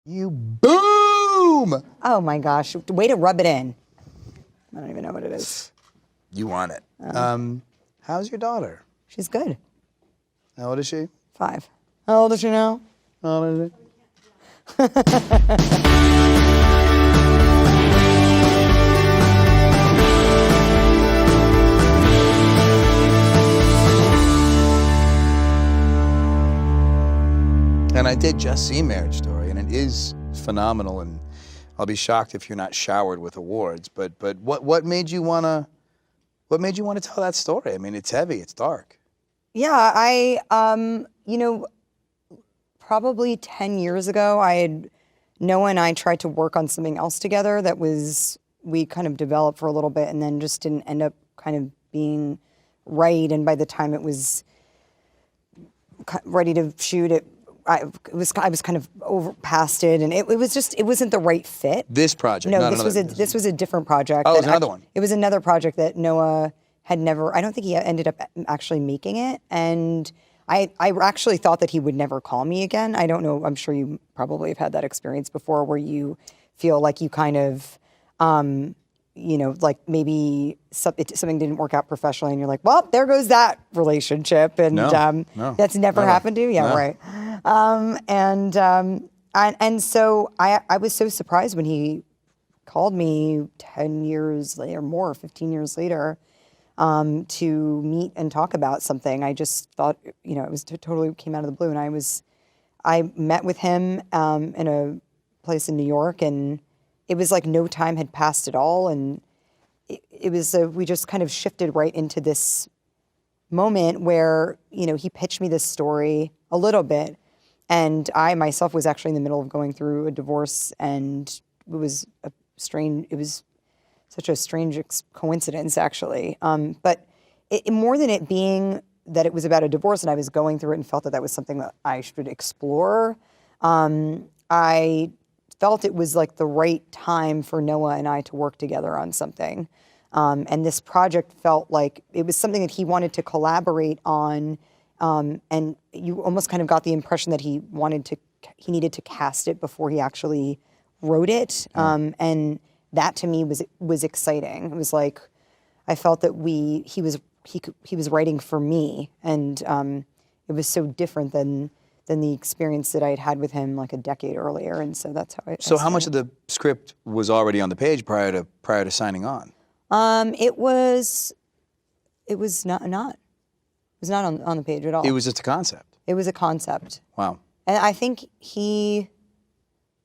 You boom! Oh my gosh, way to rub it in. I don't even know what it is. You want it. How's your daughter? She's good. How old is she? 5. How old is she now? How old is she? And I did just see Marriage Story, and it is phenomenal, and I'll be shocked if you're not showered with awards. But what made you wanna tell that story? I mean, it's heavy, it's dark. Yeah, I probably 10 years ago, Noah and I tried to work on something else together that we kind of developed for a little bit and then just didn't end up kind of being right. And by the time it was ready to shoot it, I was kind of past it, and it wasn't the right fit. This project? No, this was a different project. Oh, it was another one. It was another project that Noah had never. I don't think he ended up actually making it, and I actually thought that he would never call me again. I don't know. I'm sure you probably have had that experience before, where you feel like you kind of, like maybe something didn't work out professionally, and you're like, well, there goes that relationship, and No, that's never happened to you. Yeah, no. right. And so I was so surprised when he called me 10 years later, more, 15 years later, to meet and talk about something. I just thought, it was totally came out of the blue. And I met with him in a place in New York, and it was like no time had passed at all. And it was, we just kind of shifted right into this moment where, he pitched me this story a little bit. And I myself was actually in the middle of going through a divorce, and it was such a strange coincidence, actually. But more than it being that it was about a divorce and I was going through it and felt that was something that I should explore, I felt it was like the right time for Noah and I to work together on something. And this project felt like it was something that he wanted to collaborate on. And you almost kind of got the impression that he needed to cast it before he actually wrote it. And that to me was exciting. It was like, I felt that he was writing for me, and it was so different than the experience that I had with him like a decade earlier. And so that's how So how much of the script was already on the page prior to signing on? It was not. It was not on the page at all. It was just a concept. It was a concept. Wow. And I think he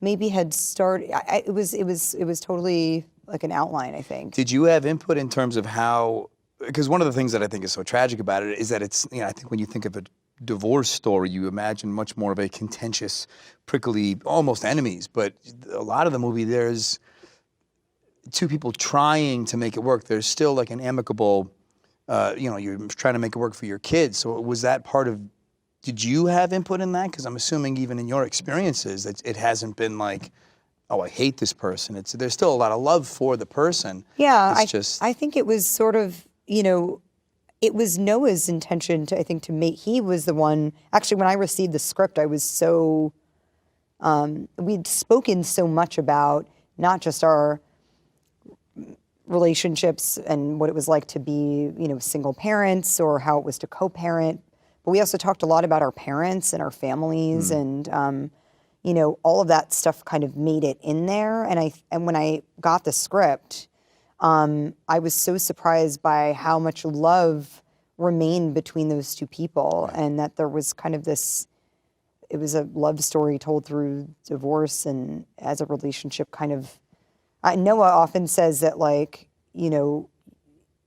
maybe had started. It was totally like an outline, I think. Did you have input in terms of how? Because one of the things that I think is so tragic about it is that it's, I think when you think of a divorce story, you imagine much more of a contentious, prickly, almost enemies. But a lot of the movie, there's two people trying to make it work. There's still like an amicable. You're trying to make it work for your kids. So was that part of, did you have input in that? Because I'm assuming even in your experiences, it hasn't been like, oh, I hate this person. There's still a lot of love for the person. Yeah, I think it was sort of, it was Noah's intention to make, he was the one, actually when I received the script, I was so, we'd spoken so much about not just our relationships and what it was like to be, single parents or how it was to co-parent. But we also talked a lot about our parents and our families and, all of that stuff kind of made it in there. And when I got the script, I was so surprised by how much love remained between those two people, and that there was kind of it was a love story told through divorce and as a relationship kind of. Noah often says that, like, in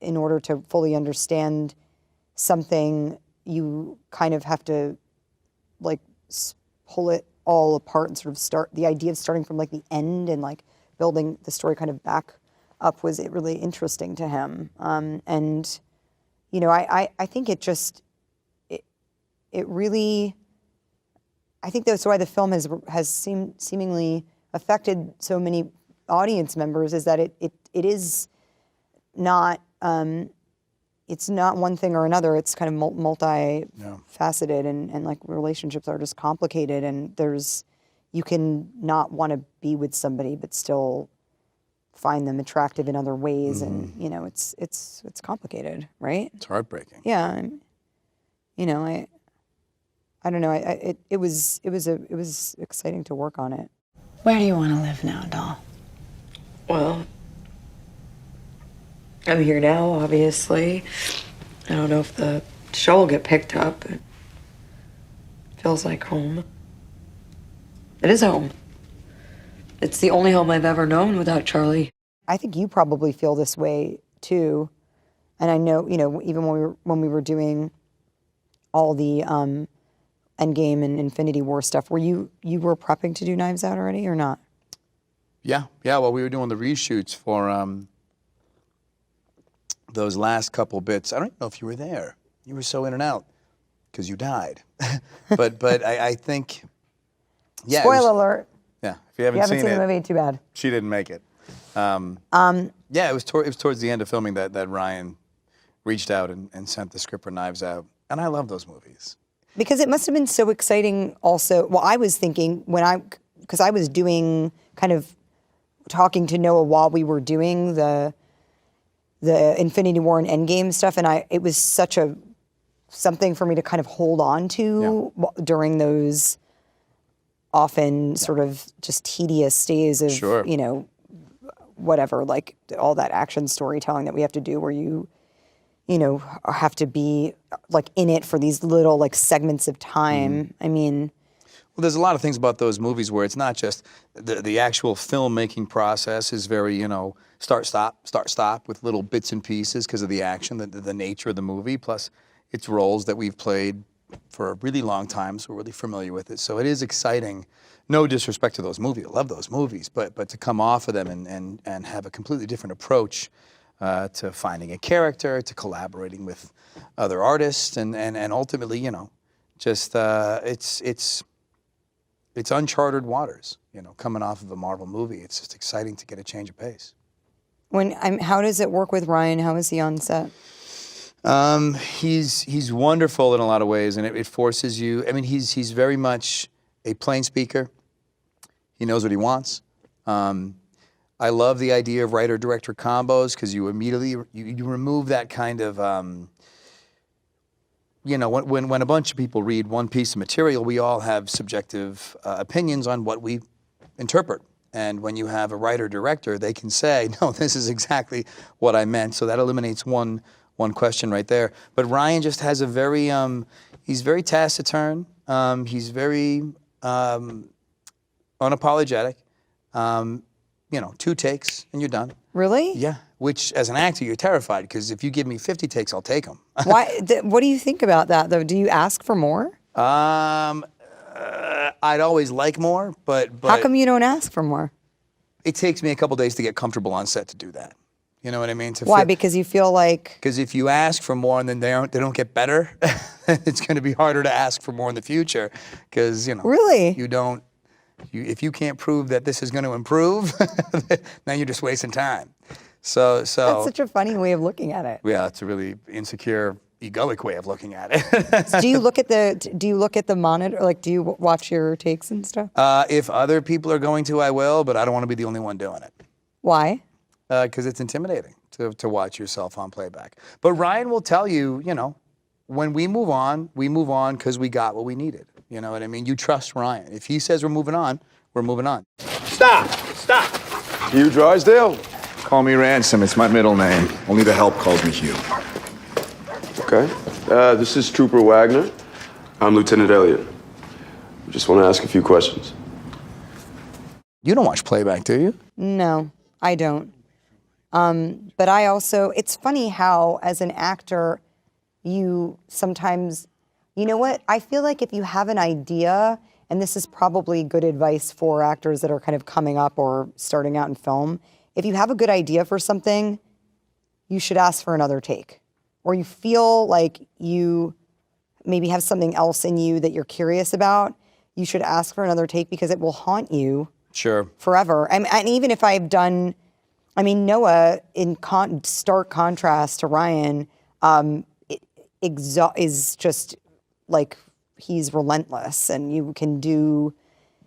order to fully understand something, you kind of have to, like, pull it all apart and sort of start, the idea of starting from, like, the end and, like, building the story kind of back up was really interesting to him. And, I think it really, I think that's why the film has seemingly affected so many audience members, is that it is not, it's not one thing or another. It's kind of multi-faceted, and like relationships are just complicated, and there's, you can not want to be with somebody but still find them attractive in other ways, and you know, it's complicated, right? It's heartbreaking. Yeah, you know, I don't know. It was exciting to work on it. Where do you want to live now, doll? Well, I'm here now, obviously. I don't know if the show will get picked up. It feels like home. It is home. It's the only home I've ever known without Charlie. I think you probably feel this way too, and I know, you know, even when we were doing all the Endgame and Infinity War stuff, were you were prepping to do Knives Out already or not? Yeah. Well, we were doing the reshoots for those last couple bits. I don't know if you were there. You were so in and out because you died. but I think, yeah. Spoiler alert. Yeah. If you haven't seen the it, movie, too bad. she didn't make it. Yeah, it was towards the end of filming that Ryan reached out and sent the script for Knives Out, and I love those movies. Because it must have been so exciting also. Well, I was thinking because I was doing kind of talking to Noah while we were doing the Infinity War and Endgame stuff, and it was such something for me to kind of hold on to during those often sort of just tedious days of, you know, whatever, like all that action storytelling that we have to do where you know, have to be like in it for these little like segments of time. I mean, well, there's a lot of things about those movies where it's not just the actual filmmaking process is very, you know, start, stop with little bits and pieces because of the action, the nature of the movie, plus it's roles that we've played for a really long time, so we're really familiar with it. So it is exciting. No disrespect to those movies. I love those movies, but to come off of them and have a completely different approach to finding a character, to collaborating with other artists, and ultimately, you know, just it's uncharted waters, you know, coming off of a Marvel movie. It's just exciting to get a change of pace. How does it work with Ryan? How is he on set? He's wonderful in a lot of ways, and it forces you. I mean, he's very much a plain speaker. He knows what he wants. I love the idea of writer-director combos because you immediately you remove that kind of you know, when a bunch of people read one piece of material, we all have subjective opinions on what we interpret. And when you have a writer-director, they can say, no, this is exactly what I meant. So that eliminates one question right there. But Ryan just has a very, he's very taciturn. He's very unapologetic. You know, 2 takes and you're done. Really? Yeah. Which, as an actor, you're terrified because if you give me 50 takes, I'll take them. Why? What do you think about that, though? Do you ask for more? I'd always like more, but how come you don't ask for more? It takes me a couple days to get comfortable on set to do that. You know what I mean? Why? Because you feel like... Because if you ask for more and then they don't get better, it's going to be harder to ask for more in the future. Because, you know... Really? If you can't prove that this is going to improve, then you're just wasting time. So That's such a funny way of looking at it. Yeah, it's a really insecure, egoic way of looking at it. Do you look at the monitor? Like, do you watch your takes and stuff? If other people are going to, I will, but I don't want to be the only one doing it. Why? Because it's intimidating to watch yourself on playback. But Ryan will tell you, you know, when we move on because we got what we needed. You know what I mean? You trust Ryan. If he says we're moving on, we're moving on. Stop! Hugh Drysdale? Call me Ransom, it's my middle name. Only the help calls me Hugh. Okay. This is Trooper Wagner. I'm Lieutenant Elliott. Just want to ask a few questions. You don't watch playback, do you? No, I don't. But I also, it's funny how, as an actor, you sometimes, you know what? I feel like if you have an idea, and this is probably good advice for actors that are kind of coming up or starting out in film, if you have a good idea for something, you should ask for another take. Or you feel like you maybe have something else in you that you're curious about, you should ask for another take because it will haunt you forever. And even if I've done, I mean, Noah, in stark contrast to Ryan, is just like, he's relentless, and you can do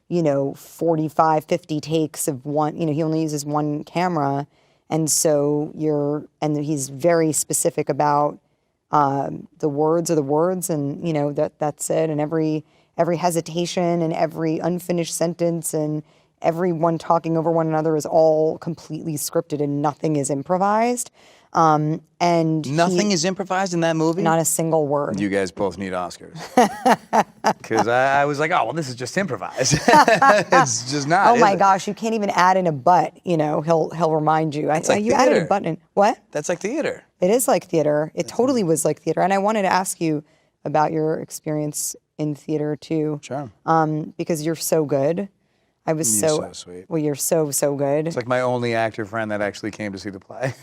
45, 50 takes of one, he only uses one camera. And so he's very specific about the words are the words, and that's it. And every hesitation and every unfinished sentence and everyone talking over one another is all completely scripted, and nothing is improvised. And Nothing is improvised in that movie? not a single word. You guys both need Oscars. Because I was like, oh, well, this is just improvised. It's just not. Oh is my it? gosh, you can't even add in a but. He'll remind you. It's like you added a theater. button. What? That's like theater. It is like theater. It totally was like theater. And I wanted to ask you about your experience in theater too. Sure. Because you're so good. You're so sweet. Well, you're so good. It's like my only actor friend that actually came to see the play.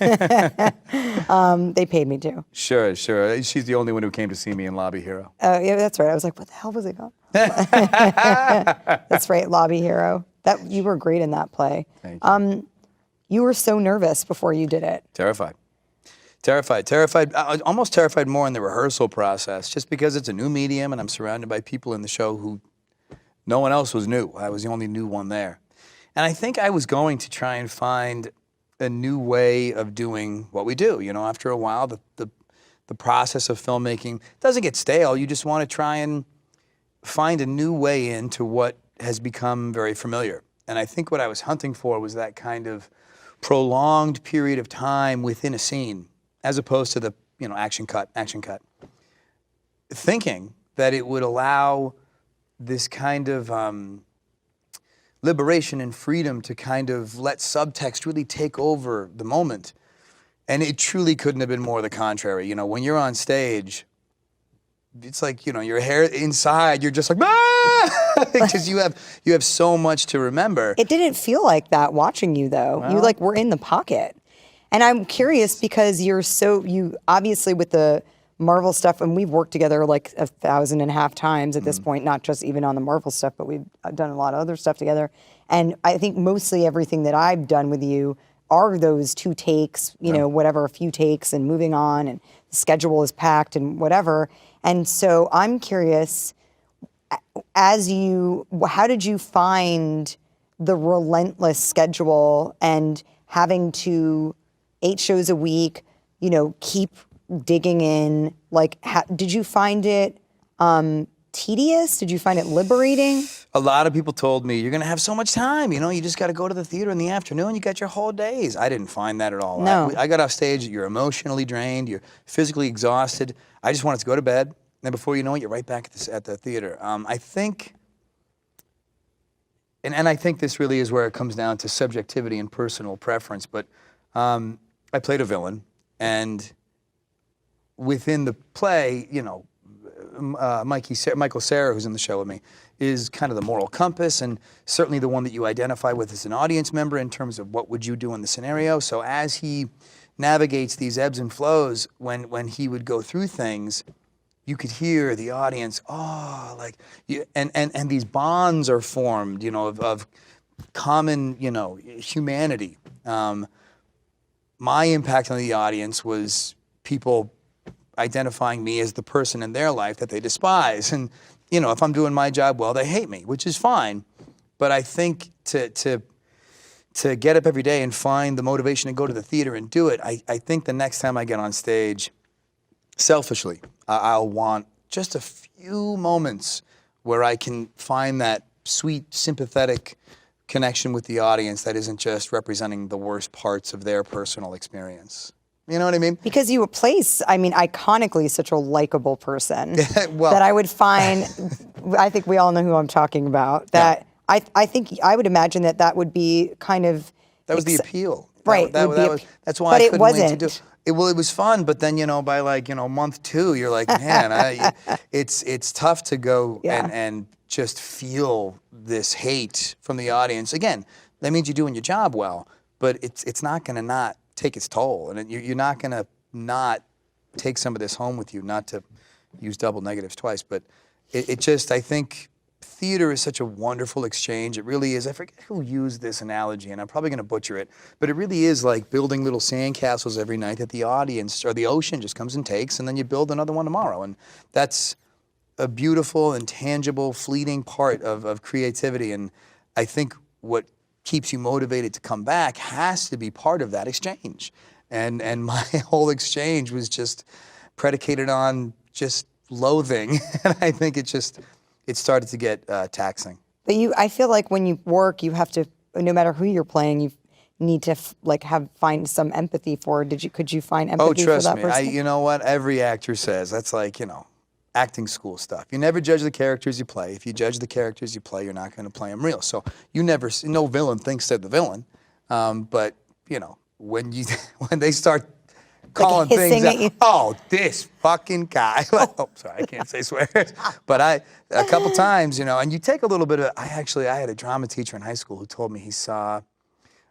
They paid me too. Sure. She's the only one who came to see me in Lobby Hero. Yeah, that's right. I was like, what the hell was it called? That's right, Lobby Hero. You were great in that play. Thank you. You were so nervous before you did it. Terrified, almost terrified more in the rehearsal process, just because it's a new medium and I'm surrounded by people in the show who no one else was new. I was the only new one there. And I think I was going to try and find a new way of doing what we do. After a while, the process of filmmaking doesn't get stale. You just want to try and find a new way into what has become very familiar. And I think what I was hunting for was that kind of prolonged period of time within a scene, as opposed to the action cut, thinking that it would allow this kind of liberation and freedom to kind of let subtext really take over the moment. And it truly couldn't have been more the contrary. When you're on stage, it's like, your hair inside, you're just like, ah! Because you have so much to remember. It didn't feel like that watching you though. You were in the pocket. And I'm curious because you obviously with the Marvel stuff, and we've worked together like 1,500 times at this point, not just even on the Marvel stuff, but we've done a lot of other stuff together. And I think mostly everything that I've done with you are those 2 takes, whatever, a few takes and moving on, and the schedule is packed and whatever. And so I'm curious, how did you find the relentless schedule and having to 8 shows a week, keep digging in? Did you find it tedious? Did you find it liberating? A lot of people told me, you're going to have so much time, you just got to go to the theater in the afternoon, you got your whole days. I didn't find that at all. No. I got off stage, you're emotionally drained, you're physically exhausted. I just wanted to go to bed, and then before you know it, you're right back at the theater. I think, and I think this really is where it comes down to subjectivity and personal preference, but I played a villain, and within the play, Michael Cera, who's in the show with me, is kind of the moral compass, and certainly the one that you identify with as an audience member in terms of what would you do in the scenario. So as he navigates these ebbs and flows, when he would go through things, you could hear the audience, and these bonds are formed, of common, humanity. My impact on the audience was people identifying me as the person in their life that they despise. And, if I'm doing my job well, they hate me, which is fine. But I think to get up every day and find the motivation to go to the theater and do it, I think the next time I get on stage, selfishly, I'll want just a few moments where I can find that sweet, sympathetic connection with the audience that isn't just representing the worst parts of their personal experience. You know what I mean? Because you place, iconically such a likable person Well, that I would find, I think we all know who I'm talking about, that I think I would imagine that would be kind of... That was the appeal. Right. That's why I couldn't wait to do it. Well, it was fun, but then, by month 2, you're like, man, it's tough to go and just feel this hate from the audience. Again, that means you're doing your job well, but it's not going to not take its toll, and you're not going to not take some of this home with you, not to use double negatives twice, but I think theater is such a wonderful exchange. It really is. I forget who used this analogy, and I'm probably going to butcher it, but it really is like building little sandcastles every night that the audience or the ocean just comes and takes, and then you build another one tomorrow. And that's a beautiful, intangible, fleeting part of creativity. And I think what keeps you motivated to come back has to be part of that exchange. And my whole exchange was just predicated on just loathing. And I think it started to get taxing. But I feel like when you work, you have to, no matter who you're playing, you need to find some empathy for. Could you find empathy for that person? Oh, trust me. You know what? Every actor says that's like, acting school stuff. You never judge the characters you play. If you judge the characters you play, you're not going to play them real. So no villain thinks they're the villain. But when they start calling things out, oh, this fucking guy. Oh, sorry, I can't say swears. But a couple times, and you take a little bit of. I had a drama teacher in high school who told me he saw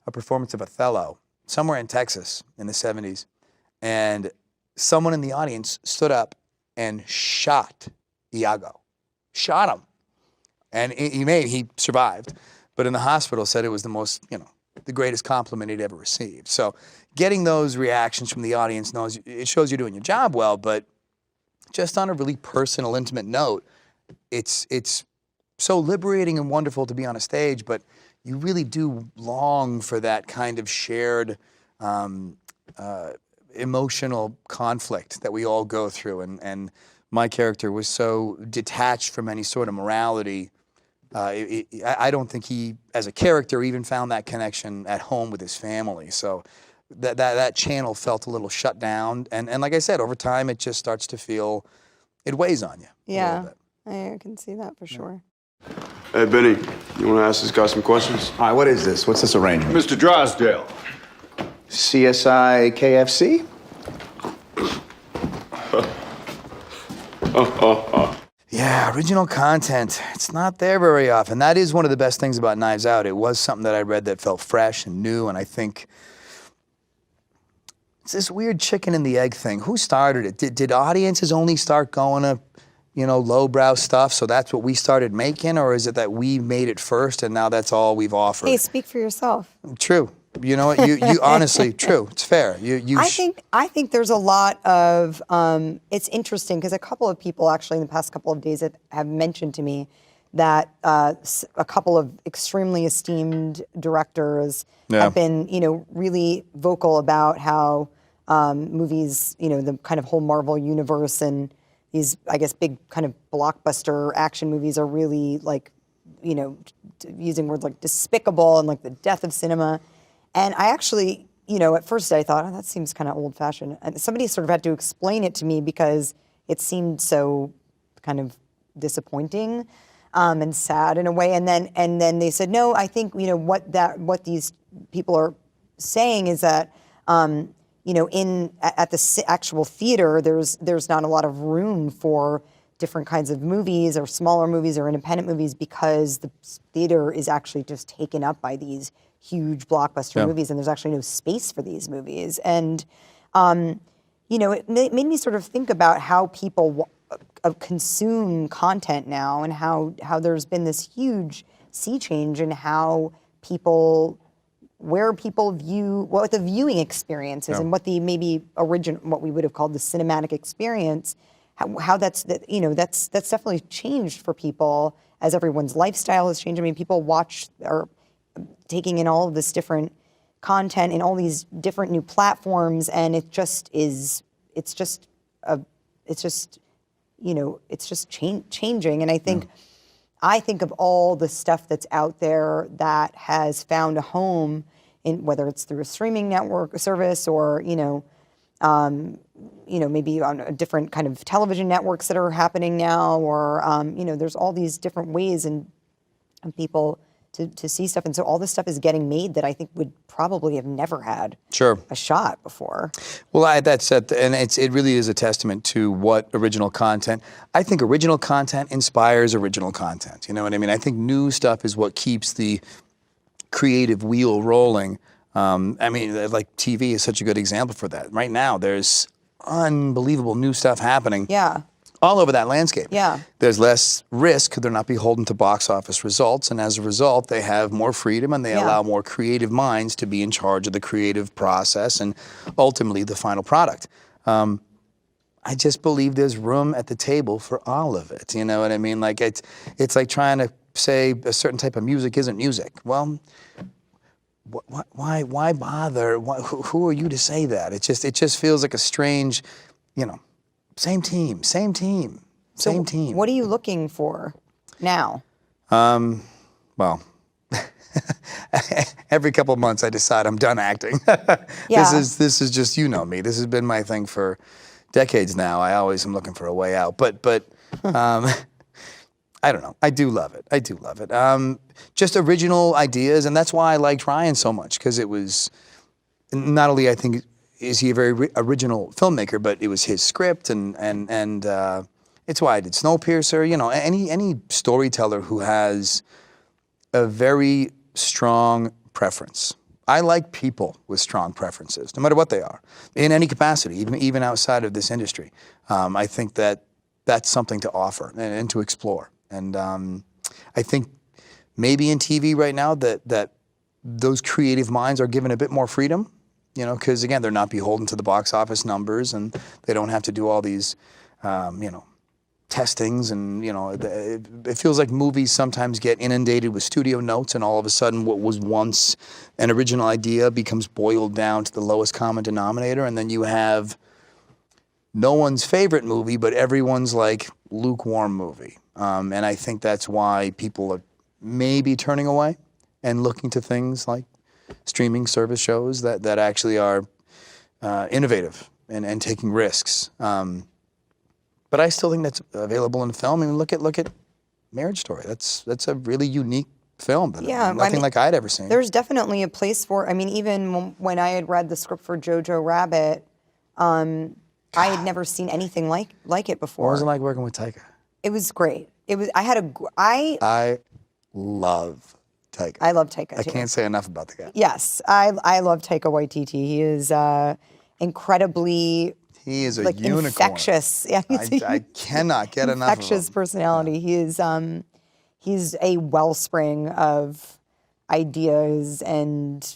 a performance of Othello somewhere in Texas in the 70s, and someone in the audience stood up and shot Iago, shot him, and he survived, but in the hospital said it was the most, the greatest compliment he'd ever received. So getting those reactions from the audience it shows you're doing your job well, but just on a really personal, intimate note, it's so liberating and wonderful to be on a stage, but you really do long for that kind of shared emotional conflict that we all go through. And my character was so detached from any sort of morality. I don't think he, as a character, even found that connection at home with his family. So that channel felt a little shut down. And like I said, over time, it just starts to feel, it weighs on you. Yeah, I can see that for sure. Hey, Benny, you want to ask this guy some questions? All right, what is this? What's this arrangement? Mr. Drysdale. CSI KFC? Yeah, original content. It's not there very often. That is one of the best things about Knives Out. It was something that I read that felt fresh and new, and I think it's this weird chicken and the egg thing. Who started it? Did audiences only start going to, lowbrow stuff, so that's what we started making, or is it that we made it first and now that's all we've offered? Hey, speak for yourself. True. You know what? You honestly, true. It's fair. I think there's a lot of. It's interesting because a couple of people actually in the past couple of days have mentioned to me that a couple of extremely esteemed directors have been, really vocal about how movies, the kind of whole Marvel universe and these, I guess, big kind of blockbuster action movies are really like, using words like despicable and like the death of cinema. And I actually, at first I thought, that seems kind of old-fashioned. And somebody sort of had to explain it to me because it seemed so kind of disappointing and sad in a way. And then they said, no, I think what these people are saying is that at the actual theater, there's not a lot of room for different kinds of movies or smaller movies or independent movies because the theater is actually just taken up by these huge blockbuster movies, and there's actually no space for these movies. And it made me sort of think about how people consume content now, and how there's been this huge sea change in how where people view what the viewing experience is, and what the maybe what we would have called the cinematic experience. How that's definitely changed for people as everyone's lifestyle has changed. I mean, people are taking in all of this different content in all these different new platforms, and it's just changing. And I think of all the stuff that's out there that has found a home in, whether it's through a streaming network service or maybe on a different kind of television networks that are happening now, or there's all these different ways and people to see stuff, and so all this stuff is getting made that I think would probably have never had a shot before. Well, that's it, and it really is a testament to what original content. I think original content inspires original content. You know what I mean? I think new stuff is what keeps the creative wheel rolling. Like TV is such a good example for that. Right now, there's unbelievable new stuff happening. Yeah. All over that landscape. Yeah. There's less risk. They're not beholden to box office results. And as a result, they have more freedom and they allow more creative minds to be in charge of the creative process and ultimately the final product. I just believe there's room at the table for all of it. You know what I mean? Like it's like trying to say a certain type of music isn't music. Well, why bother? Who are you to say that? It just feels like a strange, you know, same team. What are you looking for now? Well, every couple of months I decide I'm done acting. Yeah. This is just, you know me. This has been my thing for decades now. I always am looking for a way out. But I don't know. I do love it. Just original ideas, and that's why I liked Ryan so much, because it was not only, I think, is he a very original filmmaker, but it was his script, and it's why I did Snowpiercer. You know, any storyteller who has a very strong preference. I like people with strong preferences, no matter what they are, in any capacity, even outside of this industry. I think that's something to offer and to explore. And I think maybe in TV right now that those creative minds are given a bit more freedom, you know, because again, they're not beholden to the box office numbers, and they don't have to do all these, you know, testings, and you know, it feels like movies sometimes get inundated with studio notes, and all of a sudden what was once an original idea becomes boiled down to the lowest common denominator, and then you have no one's favorite movie, but everyone's like lukewarm movie. And I think that's why people are maybe turning away and looking to things like streaming service shows that actually are innovative and taking risks. But I still think that's available in film. I mean, look at Marriage Story. That's a really unique film. Nothing like I'd ever seen. There's definitely a place for. I mean, even when I had read the script for Jojo Rabbit, I had never seen anything like it before. What was it like working with Taika? It was great. It was. I love Taika. I love Taika. I too. can't say enough about the guy. Yes, I love Taika Waititi. He is incredibly. He is a like unicorn. Infectious. Yeah, I cannot get enough of him. Infectious personality. Yeah. He's a wellspring of ideas and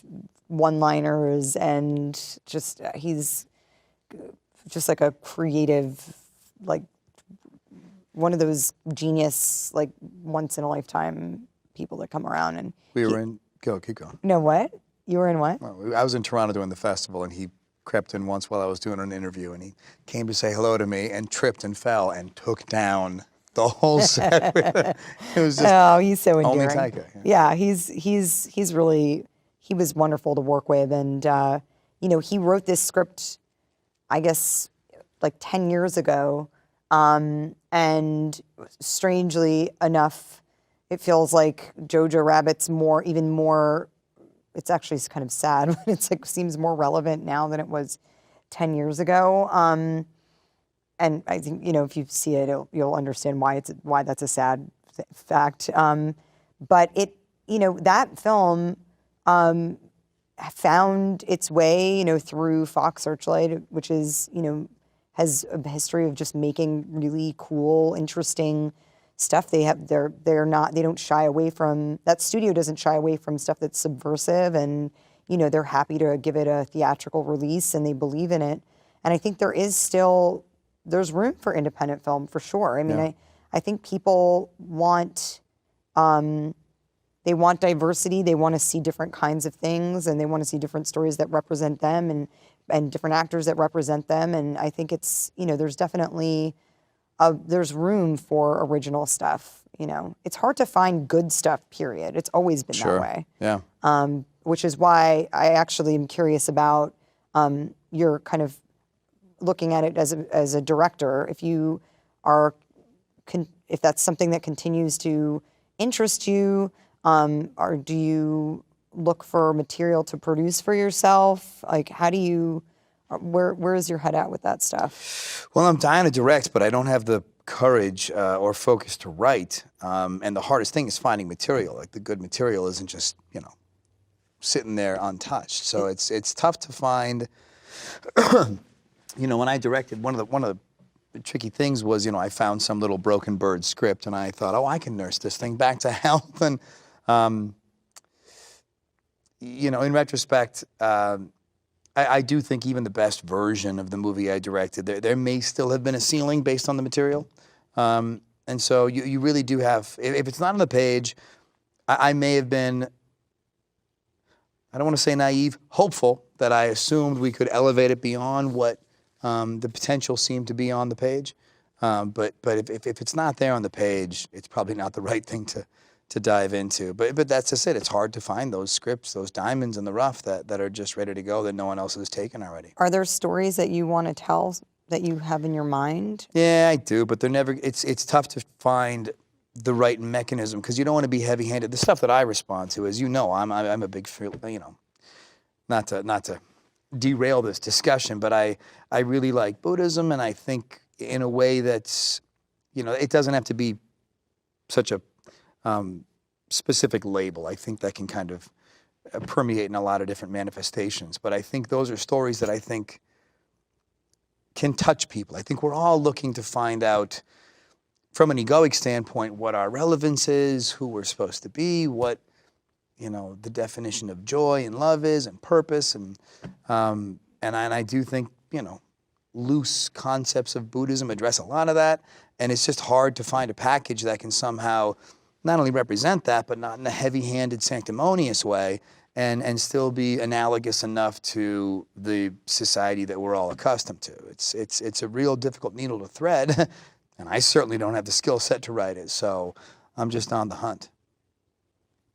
one-liners, and he's just like a creative, like one of those genius, like once in a lifetime people that come around. And We were in. Keep going. No, what? You were in what? Well, I was in Toronto doing the festival, and he crept in once while I was doing an interview, and he came to say hello to me and tripped and fell and took down the whole set. It was just he's so endearing. only Taika. Yeah, he's really, he was wonderful to work with, and you know, he wrote this script, I guess, like 10 years ago, and strangely enough, it feels like Jojo Rabbit's even more. It's actually kind of sad, but it's like seems more relevant now than it was 10 years ago. And I think, you know, if you see it, you'll understand why that's a sad fact. But it, you know, that film found its way, you know, through Fox Searchlight, which is, you know, has a history of just making really cool, interesting stuff. They don't shy away from, that studio doesn't shy away from stuff that's subversive, and you know, they're happy to give it a theatrical release, and they believe in it. And I think there's room for independent film for sure. I mean, I think people want diversity, they want to see different kinds of things, and they want to see different stories that represent them, and different actors that represent them. And I think it's, you know, there's definitely there's room for original stuff. You know, it's hard to find good stuff, period. It's always been that way. Yeah. Which is why I actually am curious about your kind of looking at it as a director. If you are, if that's something that continues to interest you, or do you look for material to produce for yourself? Like, how do you? Where is your head at with that stuff? Well, I'm dying to direct, but I don't have the courage or focus to write. And the hardest thing is finding material. Like, the good material isn't just, you know, sitting there untouched. So it's tough to find. You know, when I directed, one of the tricky things was, you know, I found some little broken bird script, and I thought, oh, I can nurse this thing back to health. And you know, in retrospect, I do think even the best version of the movie I directed, there may still have been a ceiling based on the material. And so you really do have, if it's not on the page, I may have been, I don't want to say naive, hopeful that I assumed we could elevate it beyond what the potential seemed to be on the page. But if it's not there on the page, it's probably not the right thing to dive into. But that's just it. It's hard to find those scripts, those diamonds in the rough that are just ready to go that no one else has taken already. Are there stories that you want to tell that you have in your mind? Yeah, I do, but they're never. It's tough to find the right mechanism because you don't want to be heavy-handed. The stuff that I respond to, as you know, I'm a big, not to derail this discussion, but I really like Buddhism, and I think in a way that's, it doesn't have to be such a specific label. I think that can kind of permeate in a lot of different manifestations. But I think those are stories that I think can touch people. I think we're all looking to find out, from an egoic standpoint, what our relevance is, who we're supposed to be, what the definition of joy and love is, and purpose, and I do think loose concepts of Buddhism address a lot of that, and it's just hard to find a package that can somehow not only represent that, but not in a heavy-handed, sanctimonious way, and still be analogous enough to the society that we're all accustomed to. It's a real difficult needle to thread, and I certainly don't have the skill set to write it, so I'm just on the hunt.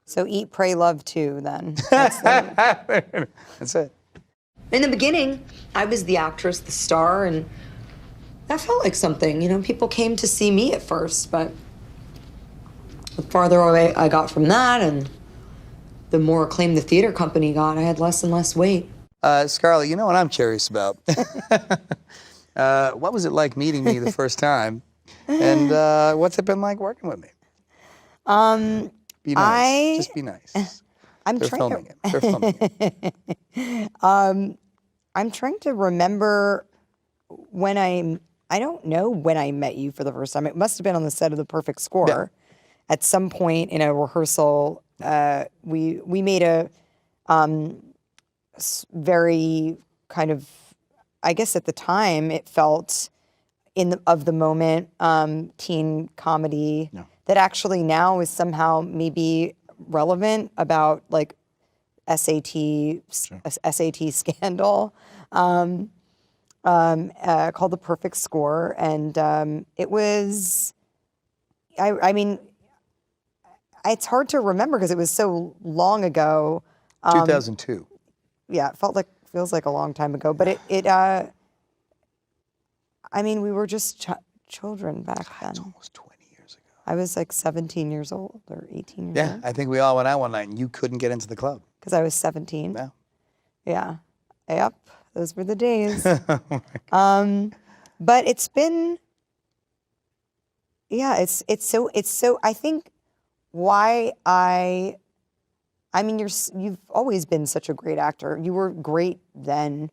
So eat, pray, love too, then. That's it. In the beginning, I was the actress, the star, and that felt like something. People came to see me at first, but the farther away I got from that and the more acclaim the theater company got, I had less and less weight. Scarlett, you know what I'm curious about? What was it like meeting me the first time? And what's it been like working with me? Be nice. Just be nice. They're filming it. I'm trying to remember when I don't know when I met you for the first time. It must have been on the set of The Perfect Score. Yeah. At some point in a rehearsal, we made a very kind of, I guess at the time it felt of the moment teen comedy that actually now is somehow maybe relevant about like SAT scandal called The Perfect Score, and it was, I mean, it's hard to remember because it was so long ago. 2002. Yeah, it feels like a long time ago, but I mean, we were just children back then. It's almost 20 years ago. I was like 17 years old or 18 years old. Yeah, I think we all went out one night and you couldn't get into the club. Because I was 17. Yeah. Yeah. Yep. Those were the days. But it's been, yeah, it's so, I think why I mean, you've always been such a great actor. You were great then,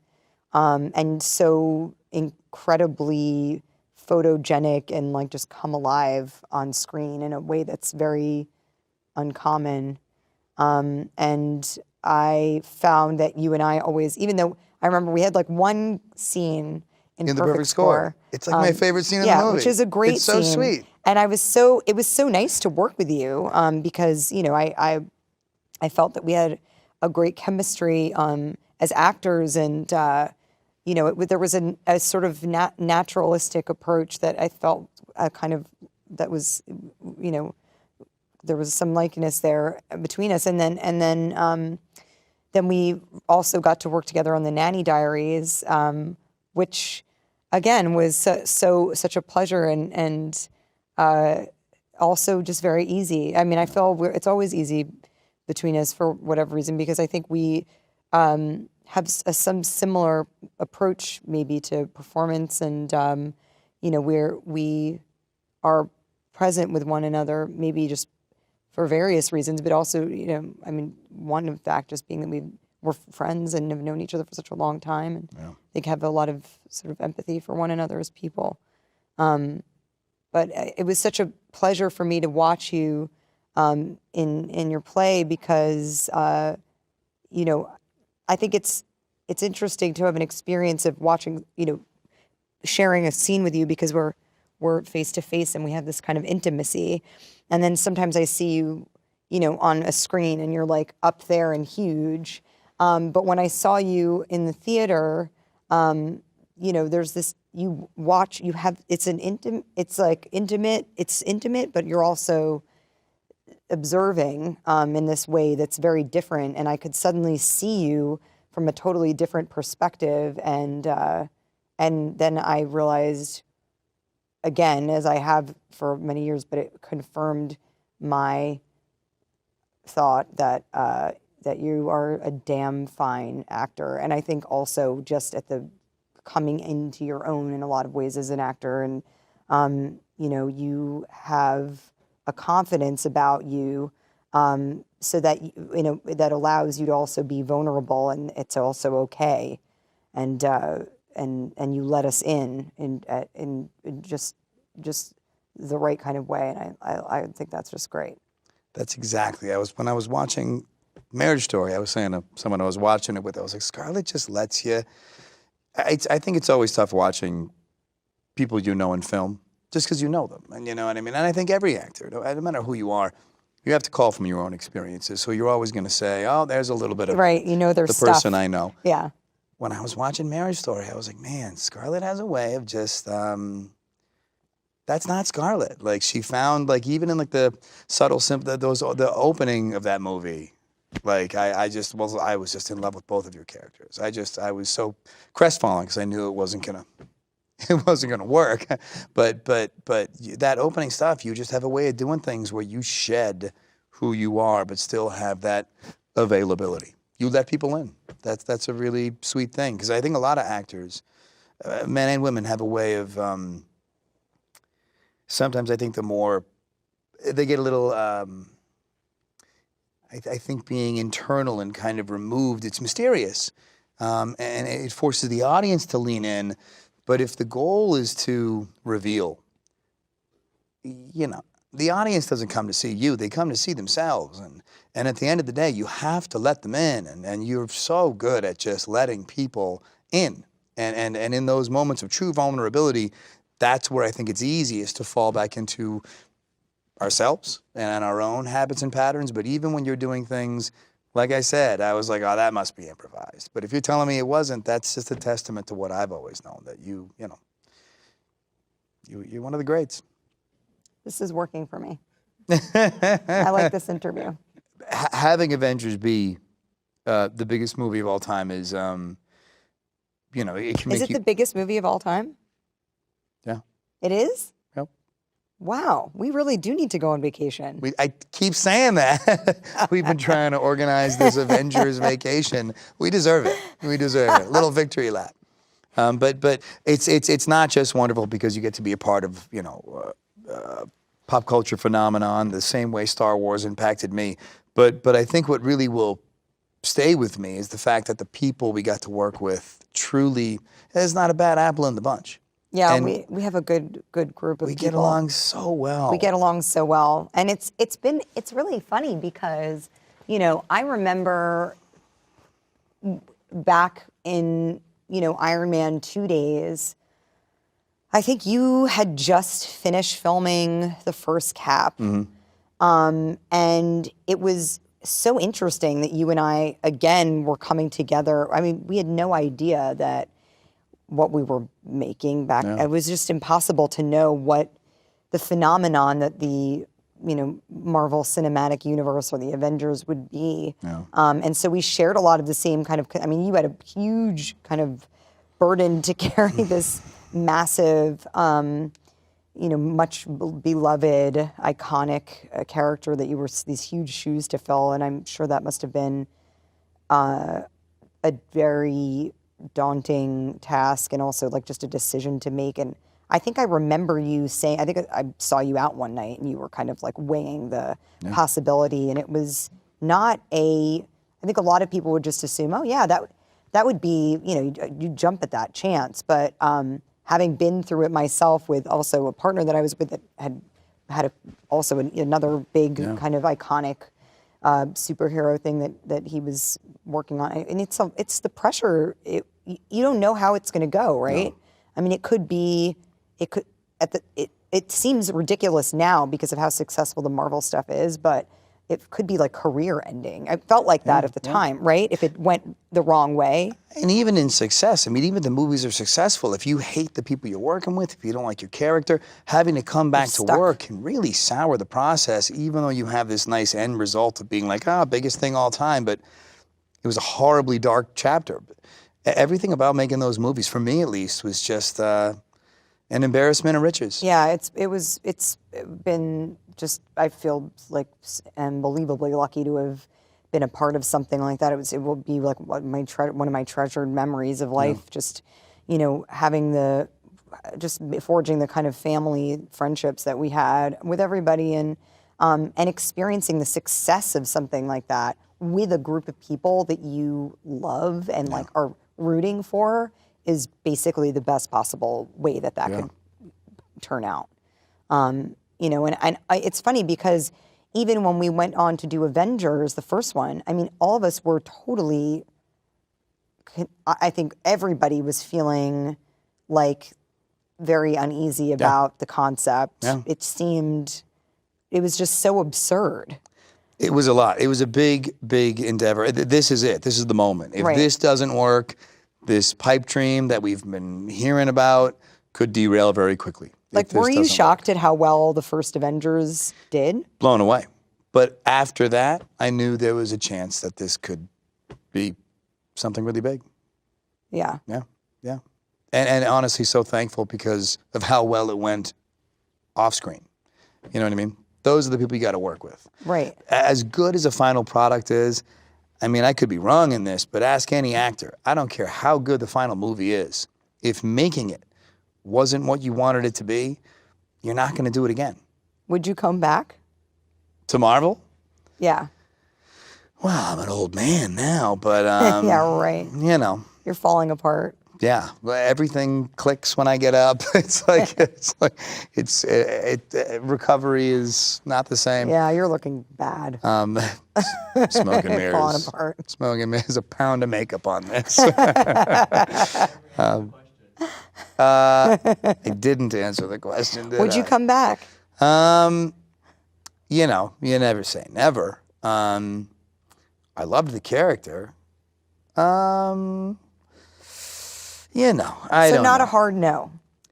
and so incredibly photogenic and like just come alive on screen in a way that's very uncommon. And I found that you and I always, even though I remember we had like one scene in The Perfect Score. It's like my favorite scene in the Yeah, movie. which is a great It's so scene. sweet. And it was so nice to work with you because, I felt that we had a great chemistry as actors, and there was a sort of naturalistic approach that I felt that was, there was some likeness there between us, and then we also got to work together on the Nanny Diaries, which again was such a pleasure and also just very easy. I mean, I feel it's always easy between us for whatever reason, because I think we have some similar approach maybe to performance, and we are present with one another maybe just for various reasons, but also I mean, one of fact just being that we're friends and have known each other for such a long time, and I think have a lot of sort of empathy for one another as people. But it was such a pleasure for me to watch you in your play because, I think it's it's interesting to have an experience of watching, sharing a scene with you because we're face to face and we have this kind of intimacy. And then sometimes I see you, on a screen and you're like up there and huge. But when I saw you in the theater, there's this, it's intimate, but you're also observing in this way that's very different. And I could suddenly see you from a totally different perspective. And then I realized, again, as I have for many years, but it confirmed my thought that you are a damn fine actor. And I think also just at the coming into your own in a lot of ways as an actor. And, you have a confidence about you so that, that allows you to also be vulnerable and it's also okay. And you let us in just the right kind of way. And I think that's just great. That's exactly. When I was watching Marriage Story, I was saying to someone I was watching it with, I was like, Scarlett just lets you. I think it's always tough watching people in film, just because you know them, and you know what I mean. And I think every actor, no matter who you are, you have to call from your own experiences. So you're always going to say, "Oh, there's a little bit of right." There's the stuff. person I know. Yeah. When I was watching Marriage Story, I was like, man, Scarlett has a way of just. That's not Scarlett. Like she found, like even in like the subtle, the opening of that movie. Like I was just in love with both of your characters. I was so crestfallen because I knew it wasn't gonna work. But that opening stuff, you just have a way of doing things where you shed who you are, but still have that availability. You let people in. That's a really sweet thing because I think a lot of actors, men and women, have a way of. Sometimes I think the more they get a little. I think being internal and kind of removed, it's mysterious. And it forces the audience to lean in. But if the goal is to reveal, the audience doesn't come to see you, they come to see themselves. And at the end of the day, you have to let them in. And you're so good at just letting people in. And in those moments of true vulnerability, that's where I think it's easiest to fall back into ourselves and our own habits and patterns. But even when you're doing things, like I said, I was like, oh, that must be improvised. But if you're telling me it wasn't, that's just a testament to what I've always known, that you're one of the greats. This is working for me. I like this interview. Having Avengers be the biggest movie of all time is, it can make Is it the biggest movie of all time? Yeah. It is? Yep. Wow, we really do need to go on vacation. I keep saying that. We've been trying to organize this Avengers vacation. We deserve it. We deserve it. A little victory lap. But it's not just wonderful because you get to be a part of pop culture phenomenon the same way Star Wars impacted me. But I think what really will stay with me is the fact that the people we got to work with truly is not a bad apple in the bunch. Yeah, And we have a good group of people. we get along so well. We get along so well. And it's really funny because, I remember back in, Iron Man 2 days, I think you had just finished filming the first Cap. Mm-hmm. And it was so interesting that you and I, again, were coming together. I mean, we had no idea that what we were making back. Yeah. It was just impossible to know what the phenomenon that the, Marvel Cinematic Universe or the Avengers would be. Yeah. And so we shared a lot of the same kind of, you had a huge kind of burden to carry this massive, much beloved, iconic character that you were these huge shoes to fill. And I'm sure that must have been a very daunting task and also like just a decision to make. And I think I remember you saying, I think I saw you out one night and you were kind of like weighing the possibility, and it was not I think a lot of people would just assume, oh yeah, that would be, you jump at that chance. But having been through it myself with also a partner that I was with that had also another big kind of iconic superhero thing that he was working on. And it's the pressure. You don't know how it's going to go, right? No. I mean, it seems ridiculous now because of how successful the Marvel stuff is, but it could be like career ending. I felt like that at the time, right? If it went the wrong way. And even in success, I mean, even the movies are successful. If you hate the people you're working with, if you don't like your character, having to come back to stuck. work can really sour the process, even though you have this nice end result of being like, biggest thing all time. But it was a horribly dark chapter. Everything about making those movies, for me at least, was just an embarrassment of riches. Yeah, it's been just, I feel like unbelievably lucky to have been a part of something like that. It will be like one of my treasured memories of life. Just, having just forging the kind of family friendships that we had with everybody, and experiencing the success of something like that with a group of people that you love and like are rooting for is basically the best possible way that could turn out. It's funny because even when we went on to do Avengers, the first one, I mean, all of us were totally, I think everybody was feeling like very uneasy about the concept. Yeah. It was just so absurd. It was a lot. It was a big, big endeavor. This is it. This is the moment. If this doesn't work, this pipe dream that we've been hearing about could derail very quickly. Like, were you shocked at how well the first Avengers did? Blown away. But after that, I knew there was a chance that this could be something really big. Yeah. Yeah, yeah. And honestly, so thankful because of how well it went off screen. You know what I mean? Those are the people you got to work with. Right. As good as a final product is, I mean, I could be wrong in this, but ask any actor. I don't care how good the final movie is. If making it wasn't what you wanted it to be, you're not going to do it again. Would you come back? To Marvel? Yeah. Well, I'm an old man now, but yeah, right. You're falling apart. Yeah, everything clicks when I get up. Recovery is not the same. Yeah, you're looking bad. Smoking mirrors. Falling apart. Smoking mirrors. A pound of makeup on this. I didn't answer the question, did Would you come back? You never say never. I loved the character. I don't know. A hard no.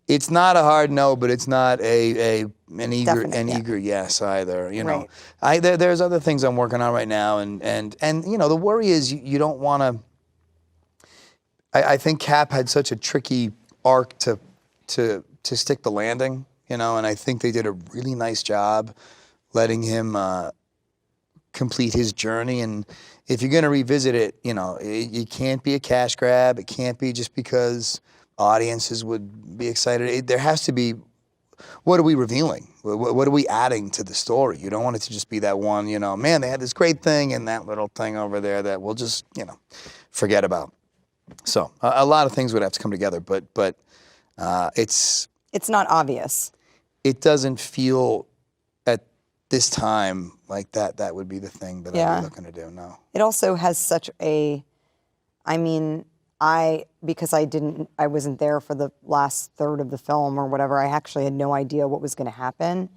It's not a hard no, but it's not an eager Definite, eager yes either. Right. There's other things I'm working on right now, and the worry is you don't want to. I think Cap had such a tricky arc to stick the landing, and I think they did a really nice job letting him complete his journey. And if you're going to revisit it, it can't be a cash grab. It can't be just because audiences would be excited. There has to be, what are we revealing? What are we adding to the story? You don't want it to just be that one, man, they had this great thing and that little thing over there that we'll just, forget about. So a lot of things would have to come together, but it's not obvious. It doesn't feel at this time like that would be the thing that I'd be looking to do. No. It also has such because I wasn't there for the last third of the film or whatever, I actually had no idea what was going to happen.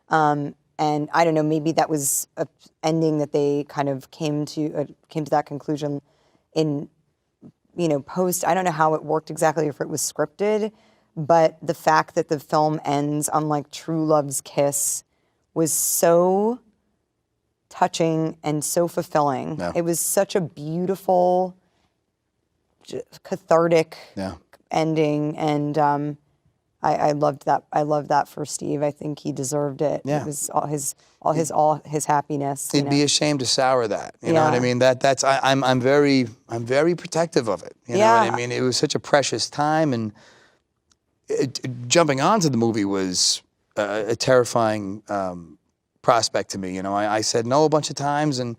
And I don't know, maybe that was an ending that they kind of came to that conclusion in, post. I don't know how it worked exactly, if it was scripted, but the fact that the film ends on like true love's kiss was so touching and so fulfilling. Yeah. It was such a beautiful, cathartic ending, and I loved that. I loved that for Steve. I think he deserved it. Yeah. It was all his happiness. It'd be a shame to sour that. You know what I mean? I'm very protective of it. You know what I mean? It was such a precious time, and jumping onto the movie was a terrifying prospect to me. I said no a bunch of times, and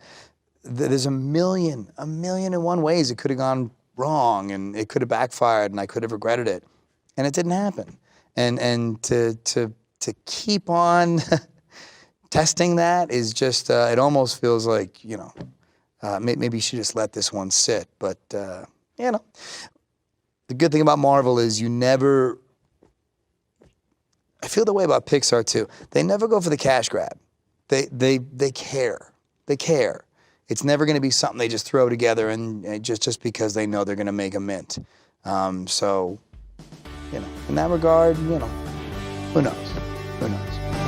there's a million and one ways it could have gone wrong, and it could have backfired, and I could have regretted it, and it didn't happen. And to keep on testing that is just, it almost feels like, you know, maybe you should just let this one sit. But, you know, the good thing about Marvel is you never, I feel the way about Pixar too. They never go for the cash grab. They care. They care. It's never going to be something they just throw together and just because they know they're going to make a mint. So, you know, in that regard, you know, who knows? Who knows?